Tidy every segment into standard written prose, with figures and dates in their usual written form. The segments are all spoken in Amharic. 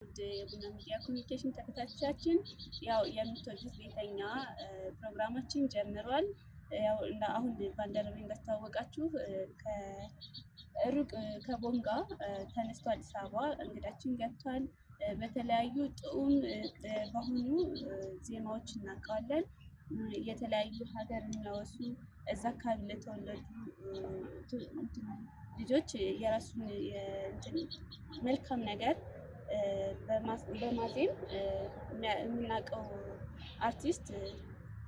የቡና ሚዲያ ኮሚኒኬሽን ተከታታዮቻችን ያው የምትወዱት ቤተኛ ፕሮግራማችን ጀምሯል። ያው አሁን ባልደረቤ እንዳስተዋወቃችሁ ከሩቅ ከቦንጋ ተነስቶ አዲስ አበባ እንግዳችን ገብቷል። በተለያዩ ጥዑም በሆኑ ዜማዎች እናውቀዋለን። የተለያዩ ሀገር የሚያወሱ እዛ አካባቢ ለተወለዱ ልጆች የራሱን መልካም ነገር በማዜም የምናውቀው አርቲስት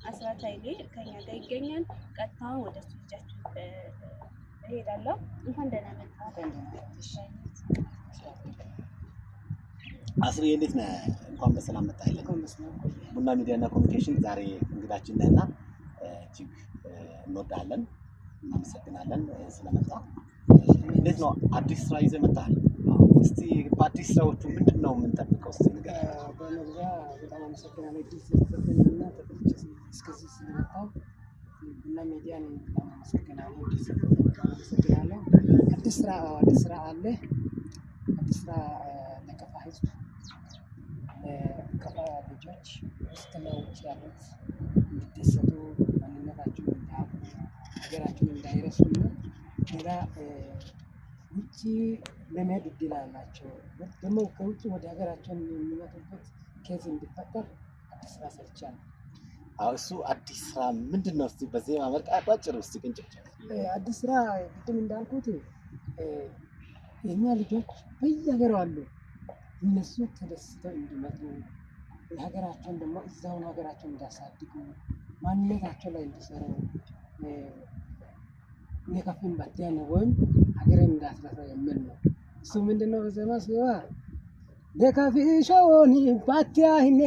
አስራት ኃይሌ ከኛ ጋር ይገኛል። ቀጥታ ወደ እሱ ልጃችሁ እሄዳለሁ። እንኳን ደህና መጣህ። አስሪ እንዴት ነህ? እንኳን በሰላም መጣህ። ቡና ሚዲያ እና ኮሚኒኬሽን ዛሬ እንግዳችን ነህና እጅግ እንወዳለን፣ እናመሰግናለን ስለመጣ። እንዴት ነው አዲስ ስራ ይዘህ መጣህ? እስቲ በአዲስ ስራዎቹ ምንድነው የምንጠብቀው? እስቲ ንገረን። በመግቢያ በጣም አመሰግናለሁ ዲስፕሊንና ተከታታይ እስከዚህ ስለመጣሁ ቡና ሚዲያን በጣም አመሰግናለሁ። አዲስ ስራ አለ። አዲስ ስራ ለከፋ ህዝብ ለከፋ ልጆች ውስጥ ለውጭ ያሉት እንዲደሰቱ ማንነታቸውን እንዲያውቁ ሀገራቸውን እንዳይረሱና ሌላ ውጭ ለመሄድ እድል አላቸው። ደግሞ ከውጭ ወደ ሀገራቸው የሚመጡበት ኬዝ እንዲፈጠር አዲስ ስራ ሰርቻለሁ። እሱ አዲስ ስራ ምንድን ነው? እስቲ በዜማ መልክ አጭር ውስጥ ቅንጭብ። አዲስ ስራ ቅድም እንዳልኩት የኛ ልጆች በየሀገሩ አሉ። እነሱ ተደስተው እንዲመጡ የሀገራቸውን ደግሞ እዛውን ሀገራቸውን እንዳሳድጉ ማንነታቸው ላይ እንዲሰሩ የከፊን ባቲያን ወይም ሀገርን እንዳትረሳ የሚል ነው። እሱ ምንድነው? በዜማ ሲዋ ለካፊሾኒ ባቲያይኔ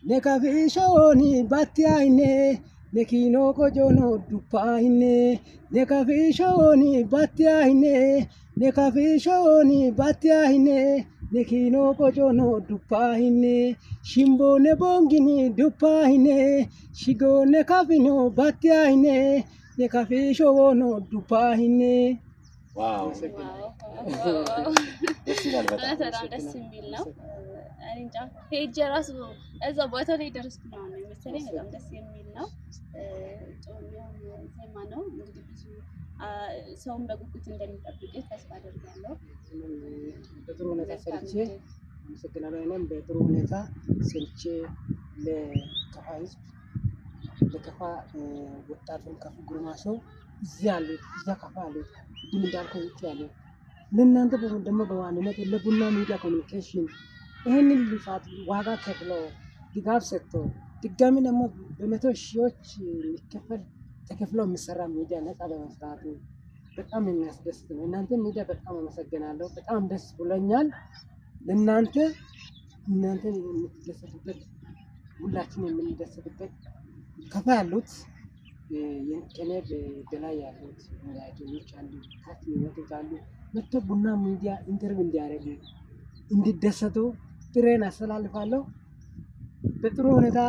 ለካፊሾኒ ባቲያይኔ ለኪኖ ቆጆኖ ዱፓይኔ ለካፊሾኒ ባቲያይኔ ለካፊሾኒ ባቲያይኔ ለኪኖ ቆጆኖ ዱፓይኔ ሽምቦኔ ቦንጊኒ ዱፓይኔ ሽጎኔ ካፊኖ ባቲያይኔ ለካፊሾኖ ዱፓይኔ። ዋው በጣም ደስ የሚል ነው። እኔ እንጃ ሄጄ ራሱ እዛ ቦታ ላይ ደረስኩ ነው መሰለኝ። በጣም ደስ የሚል ነው። ጥሩ ዜማ ነው። እንግዲህ ብዙ ሰውን በጉጉት እንደሚጠብቅ ተስፋ አደርጋለሁ። በጥሩ ሁኔታ ሰርቼ አመሰግናለሁ። እኔም በጥሩ ሁኔታ ሰርቼ ለከፋ ህዝብ ለከፋ ወጣቱን ከፍ ጉርማሰው እዚህ አለ እዛ ከፋ አለ ግን እንዳልከው ውጭ ያለ ለእናንተ ደግሞ በዋናነት ለቡና ሚዲያ ኮሚኒኬሽን ይህንን ልፋት ዋጋ ከፍሎ ድጋፍ ሰጥቶ ድጋሚ ደግሞ በመቶ ሺዎች ተከፍሎ የሚሰራ ሚዲያ ነፃ በመስራቱ በጣም የሚያስደስት ነው። እናንተ ሚዲያ በጣም አመሰግናለሁ። በጣም ደስ ብሎኛል። ለእናንተ የምትደሰቱበት ሁላችን የምንደሰትበት ከፋ ያሉት ከኔ በላይ ያሉት ሙያተኞች አሉ፣ ታች የሚመጡት አሉ። መጥቶ ቡና ሚዲያ ኢንተርቪው እንዲያደርጉ እንዲደሰቱ ጥሬን አስተላልፋለሁ። በጥሩ ሁኔታ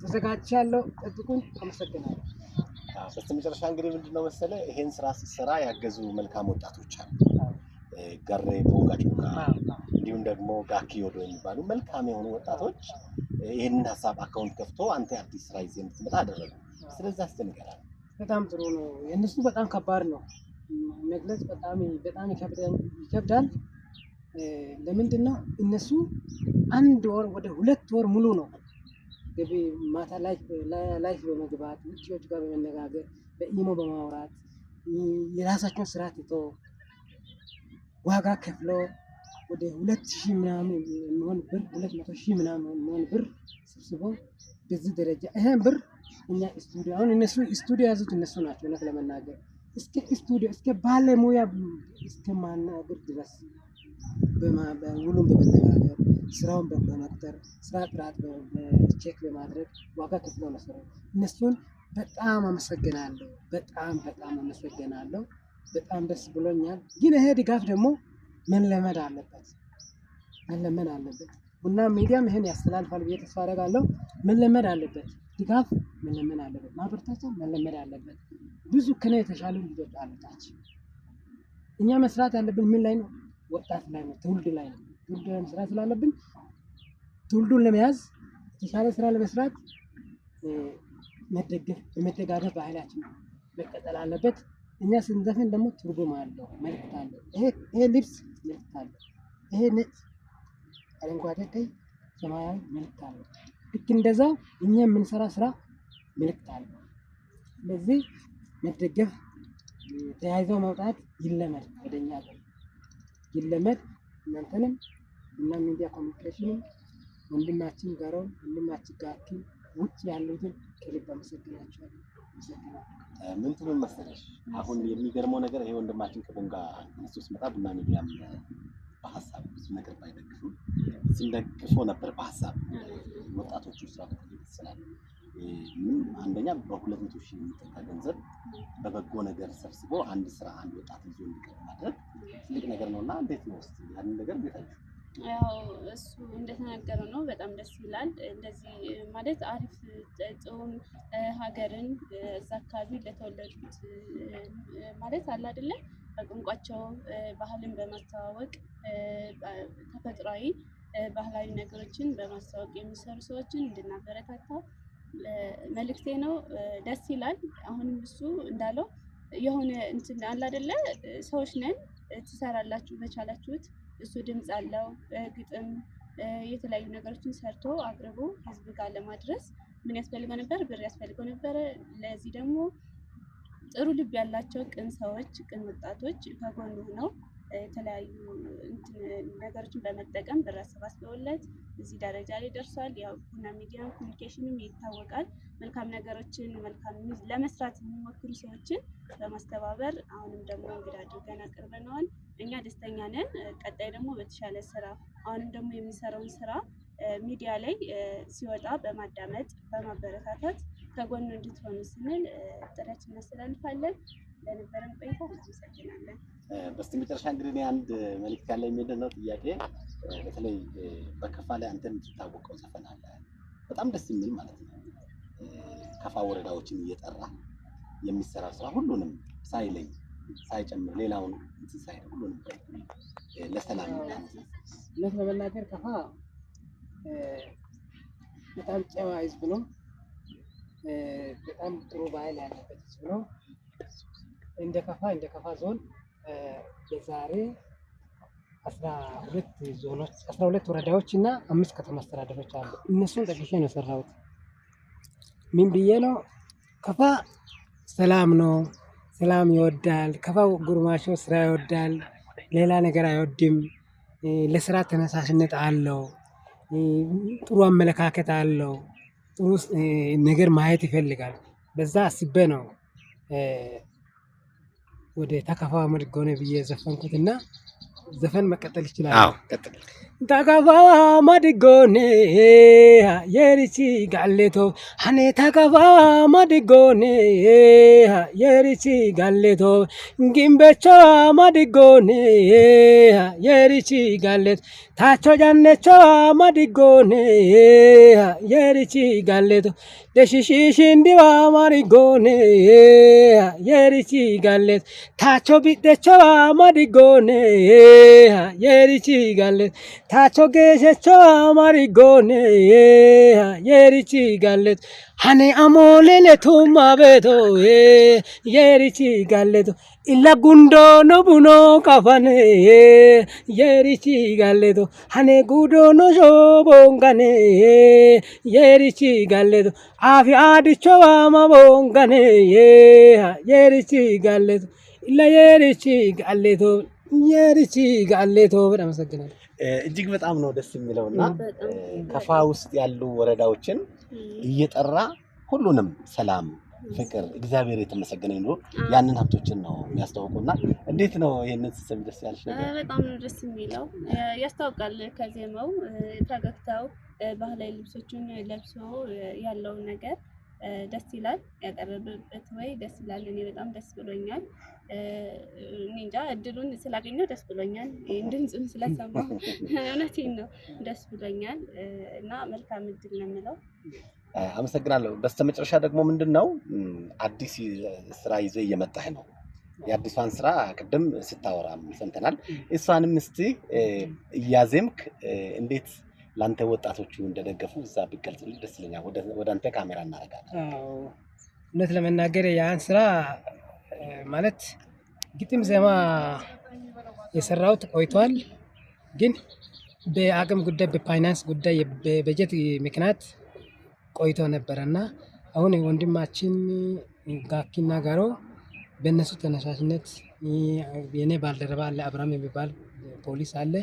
ተዘጋጅቻለሁ። ጠብቁኝ። አመሰግናለሁ። በስተመጨረሻ እንግዲህ ምንድነው መሰለህ ይሄን ስራ ሲሰራ ያገዙ መልካም ወጣቶች አሉ። ጋሬ ቦንጋ ጮካ እንዲሁም ደግሞ ጋኪ ወዶ የሚባሉ መልካም የሆኑ ወጣቶች ይሄንን ሀሳብ አካውንት ከፍቶ አንተ አዲስ ስራ ይዘህ እንድትመጣ አደረጉ። ስለዚህ አስተንገራለሁ። በጣም ጥሩ ነው። የእነሱ በጣም ከባድ ነው መግለጽ፣ በጣም ይከብዳል። ለምንድን ነው እነሱ አንድ ወር ወደ 2 ወር ሙሉ ነው ገቢ ማታ ላይ በመግባት ውጪዎች ጋር በመነጋገር በኢሞ በማውራት የራሳቸውን ስራ ትቶ ዋጋ ከፍሎ ወደ 2000 ምናምን የሚሆን ብር 200,000 ምናምን የሚሆን ብር ሰብስቦ በዚህ ደረጃ ይሄን ብር እኛ ስቱዲዮ አሁን እነሱ ስቱዲዮ ያዙት እነሱ ናቸው። እውነት ለመናገር ስቱዲዮ እስከ ባለሙያ እስከ ማናገር ድረስ በውሉም በመነጋገር ስራውን በመቅጠር ስራ ጥራት በቼክ በማድረግ ዋጋ ከፍለው ነው ሰሩ። እነሱን በጣም አመሰግናለሁ። በጣም አመሰግናለሁ። በጣም ደስ ብሎኛል። ግን ይሄ ድጋፍ ደግሞ መለመድ አለበት። ቡና ሚዲያም ይሄን ያስተላልፋል ብዬ ተስፋ አደርጋለሁ። መለመድ አለበት። ድጋፍ መለመድ አለበት። ማበረታቻ መለመድ አለበት። ብዙ ከኔ የተሻሉ ልጆች አሉታች። እኛ መስራት ያለብን ምን ላይ ነው? ወጣት ላይ ነው፣ ትውልድ ላይ ነው። ትውልድ መስራት ስላለብን ትውልዱን ለመያዝ የተሻለ ስራ ለመስራት መደገፍ በመደጋገፍ ባህላችን መቀጠል አለበት። እኛ ስንዘፍን ደግሞ ትርጉም አለው፣ መልእክት አለው። ይሄ ልብስ መልእክት አለው። ይሄ ነጭ፣ አረንጓዴ፣ ቀይ፣ ሰማያዊ መልእክት አለው። ልክ እንደዛው እኛ የምንሰራ ስራ መልእክት አለው። ስለዚህ መደገፍ ተያይዘው መውጣት ይለመድ፣ ወደኛ ጋር ይለመድ። እናንተንም እና ሚዲያ ኮሚኒኬሽንም ወንድማችን ጋሮን ወንድማችን ጋርኪ ውጭ ያሉትን ከልብ አመሰግናቸዋለሁ። ምን ትሉን መሰለሽ አሁን የሚገርመው ነገር ይሄ ወንድማችን ከቦንጋ እሱ ሲመጣ ቡና ሚዲያም በሀሳብ ብዙ ነገር ባይደግፉም ሲደግፎ ነበር በሀሳብ ወጣቶቹ ስራ በተለይ ስላለ አንደኛ በ200,000 የሚጠጋ ገንዘብ በበጎ ነገር ሰብስቦ አንድ ስራ አንድ ወጣት ይዞ እንዲቀር ማድረግ ትልቅ ነገር ነውና እንዴት ነው እስቲ ያንን ነገር እንዴት ያው እሱ እንደተናገረው ነው። በጣም ደስ ይላል። እንደዚህ ማለት አሪፍ ጥሩም ሀገርን እዛ አካባቢ ለተወለዱት ማለት አለ አይደለ በቋንቋቸው ባህልን በማስተዋወቅ ተፈጥሯዊ ባህላዊ ነገሮችን በማስተዋወቅ የሚሰሩ ሰዎችን እንድናበረታታ መልእክቴ ነው። ደስ ይላል። አሁንም እሱ እንዳለው የሆነ እንትን አለ አይደለ ሰዎች ነን ትሰራላችሁ በቻላችሁት እሱ ድምጽ አለው ግጥም የተለያዩ ነገሮችን ሰርቶ አቅርቦ ህዝብ ጋር ለማድረስ ምን ያስፈልገው ነበር? ብር ያስፈልገው ነበር። ለዚህ ደግሞ ጥሩ ልብ ያላቸው ቅን ሰዎች ቅን ወጣቶች ከጎኑ ሆነው የተለያዩ ነገሮችን በመጠቀም ብር አሰባስበውለት እዚህ ደረጃ ላይ ደርሷል። ያው ቡና ሚዲያ ኮሚኒኬሽንም ይታወቃል መልካም ነገሮችን መልካም ለመስራት የሚሞክሩ ሰዎችን በማስተባበር አሁንም ደግሞ እንግዲህ አድርገን አቅርበነዋል። እኛ ደስተኛ ነን። ቀጣይ ደግሞ በተሻለ ስራ አሁንም ደግሞ የሚሰራውን ስራ ሚዲያ ላይ ሲወጣ በማዳመጥ በማበረታታት ከጎኑ እንድትሆኑ ስንል ጥሪያችንን እናስተላልፋለን። ለነበረን ቆይታ እናመሰግናለን። በስተመጨረሻ እንግዲህ አንድ መልእክት ያለ የሚደነው ጥያቄ በተለይ በከፋ ላይ አንተ የምትታወቀው ዘፈን አለ በጣም ደስ የሚል ማለት ነው። ከፋ ወረዳዎችን እየጠራ የሚሰራ ስራ ሁሉንም ሳይለይ ሳይጨምር ሌላውን ሳይ ሁሉንም ለሰላም እውነት ለመናገር ከፋ በጣም ጨዋ ህዝብ ነው። በጣም ጥሩ ባህል ያለበት ህዝብ ነው። እንደ ከፋ ዞን የዛሬ 12 ዞኖች 12 ወረዳዎች እና 5 ከተማ አስተዳደሮች አሉ። እነሱን ጠቅሼ ነው የሰራሁት። ምን ብዬ ነው? ከፋ ሰላም ነው፣ ሰላም ይወዳል። ከፋ ጉርማሾ ስራ ይወዳል፣ ሌላ ነገር አይወድም። ለስራ ተነሳሽነት አለው፣ ጥሩ አመለካከት አለው፣ ጥሩ ነገር ማየት ይፈልጋል። በዛ አስቤ ነው ወደ ተከፋ መድጎነ ብዬ ዘፈንኩትና ዘፈን መቀጠል ይችላል። አዎ ቀጥል። ተከፋ መድጎኔ የሪቺ ጋሌቶ ሀኔ ተከፋ መድጎኔ የሪቺ ጋሌቶ ግንበቾ መድጎኔ የሪቺ ጋሌት ታቾ ጃነቾ መድጎኔ የሪቺ ጋሌቶ ደሽሽሽ እንዲዋ መድጎኔ የሪቺ ጋሌት ታቾ ቢደቾ መድጎኔ የሪቺ ጋሌት ታቾ ጌሸቾ መድጎኔ የሪቺ ጋሌት ሀኔ አሞሌሌ ቱማ ቤቶ የሪቺ ጋሌቶ ኢላ ጉንዶ ኖ ቡኖ ካፋኔ የሪቺ ጋሌቶ ሀኔ ጉዶ ኖ ሾቦንጋኔ የሪቺ ጋሌቶ አፊ አድቾ ዋማ ቦንጋኔ የሪቺ ጋሌቶ ኢላ የሪቺ ጋሌቶ የሪቺ ጋሌቶ። በጣም አመሰግናለሁ። እጅግ በጣም ነው ደስ የሚለውና ከፋ ውስጥ ያሉ ወረዳዎችን እየጠራ ሁሉንም ሰላም፣ ፍቅር፣ እግዚአብሔር የተመሰገነ ይሁን ያንን ሀብቶችን ነው የሚያስተዋውቁና እንዴት ነው ይሄንን ሲሰም ደስ ያለሽ ነገር? በጣም ነው ደስ የሚለው። ያስታውቃል ከዜማው ፈገግታው ባህላዊ ልብሶችን ለብሶ ያለው ነገር ደስ ይላል። ያቀረበበት ወይ ደስ ይላል። እኔ በጣም ደስ ብሎኛል። እንጃ እድሉን ስላገኘው ደስ ብሎኛል። ድምፁን ስለሰማሁ እውነቴን ነው ደስ ብሎኛል እና መልካም እድል ነው የምለው። አመሰግናለሁ። በስተመጨረሻ ደግሞ ምንድነው አዲስ ስራ ይዘህ እየመጣህ ነው። የአዲሷን ስራ ቅድም ስታወራም ሰምተናል። እሷንም እስቲ እያዜምክ እንዴት ላንተ ወጣቶቹ እንደደገፉ እዛ ቢገልጽልኝ ደስ ይለኛል። ወደ አንተ ካሜራ እናደርጋለን። እውነት ለመናገር ያን ስራ ማለት ግጥም ዜማ የሰራሁት ቆይቷል፣ ግን በአቅም ጉዳይ፣ በፋይናንስ ጉዳይ፣ በበጀት ምክንያት ቆይቶ ነበረና አሁን ወንድማችን ጋኪና ጋሮ በእነሱ ተነሳሽነት የኔ ባልደረባ አለ አብርሃም የሚባል ፖሊስ አለ።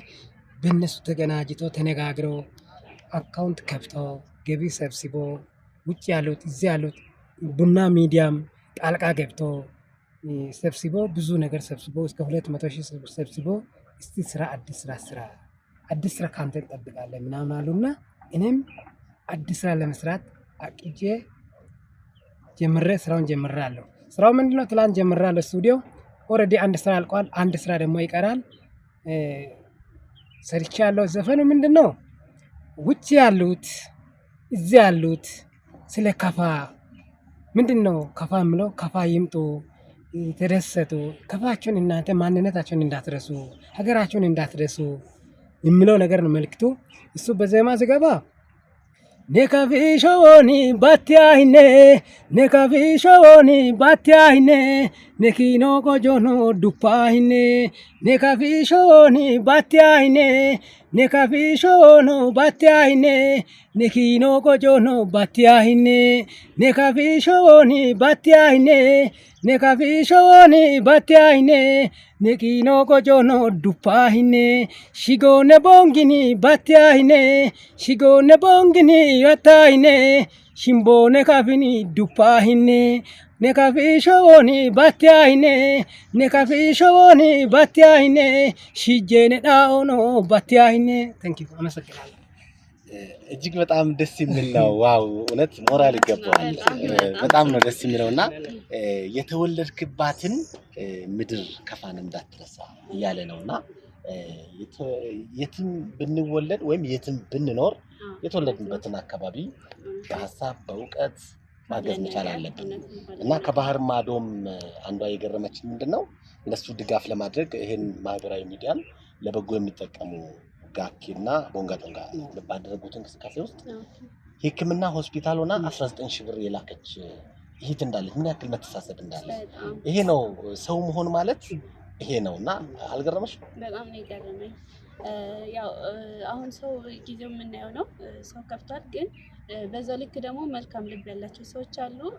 በእነሱ ተገናጅቶ ተነጋግረው አካውንት ከፍቶ ገቢ ሰብስቦ ውጭ ያሉት እዚህ ያሉት ቡና ሚዲያም ጣልቃ ገብቶ ሰብስቦ ብዙ ነገር ሰብስቦ እስከ 200,000 ሰብስቦ እስቲ ስራ አዲስ ስራ ካንተ እንጠብቃለን ምናምን አሉና እኔም አዲስ ስራ ለመስራት አቅጄ ስራውን ጀምሬያለሁ። ስራው ምንድነው? ትላንት ጀምሬያለሁ። ስቱዲዮ ኦልሬዲ አንድ ስራ አልቋል። አንድ ስራ ደግሞ ይቀራል። ሰርቻለሁ። ዘፈኑ ምንድነው? ውጭ ያሉት እዚህ ያሉት ስለ ከፋ ምንድነው ከፋ የምለው? ከፋ ይምጡ፣ ተደሰቱ፣ ከፋቸውን እናንተ ማንነታቸውን እንዳትረሱ፣ ሀገራቸውን እንዳትረሱ የሚለው ነገር ነው መልክቱ። እሱ በዜማ ስገባ ነካፊሾኒ ባቲያይኔ ነካፊሾኒ ባቲያይኔ ነኪኖ ቆጆኖ ዱፓይኔ ነካፊሾኒ ባቲያይኔ ነካፊሾኖ ባቲያይኔ ነኪኖ ቆጆኖ ባቲያይኔ ነካፊሾኒ ባቲያይኔ ነካፊሾኒ ባቲያይኔ ነኪኖ ቆጆኖ ዱፓይኔ ሽጎነ ቦንጊኒ ባቲያይኔ ሽጎነ ቦንጊኒ ያታይኔ ሽምቦነ ካፊኒ ዱፓይኔ ነካፊሾኒ ባቲያይኔ ነካፊሾኒ ባቲያይኔ ሽጄነ ዳኦኖ ባቲያይኔ። ታንኪዩ አመሰግናለሁ። እጅግ በጣም ደስ የሚል ነው። ዋው እውነት ሞራል ይገባዋል። በጣም ነው ደስ የሚለውና የተወለድክባትን ምድር ከፋን እንዳትረሳ እያለ ነውና የትም ብንወለድ ወይም የትም ብንኖር የተወለድንበትን አካባቢ በሀሳብ በእውቀት ማገዝ መቻል አለብን እና ከባህር ማዶም አንዷ የገረመችን ምንድነው ለሱ ድጋፍ ለማድረግ ይሄን ማህበራዊ ሚዲያን ለበጎ የሚጠቀሙ ጋኪና ቦንጋ ጦንጋ ባደረጉት እንቅስቃሴ ውስጥ ሕክምና ሆስፒታል ሆና 19,000 ብር የላከች ይሄት እንዳለች ምን ያክል መተሳሰብ እንዳለ ይሄ ነው ሰው መሆን ማለት ይሄ ነውና አልገረመሽ? በጣም ነው የገረመኝ። ያው አሁን ሰው ጊዜው የምናየው ነው። ሰው ከፍቷል፣ ግን በዛው ልክ ደግሞ መልካም ልብ ያላቸው ሰዎች አሉ።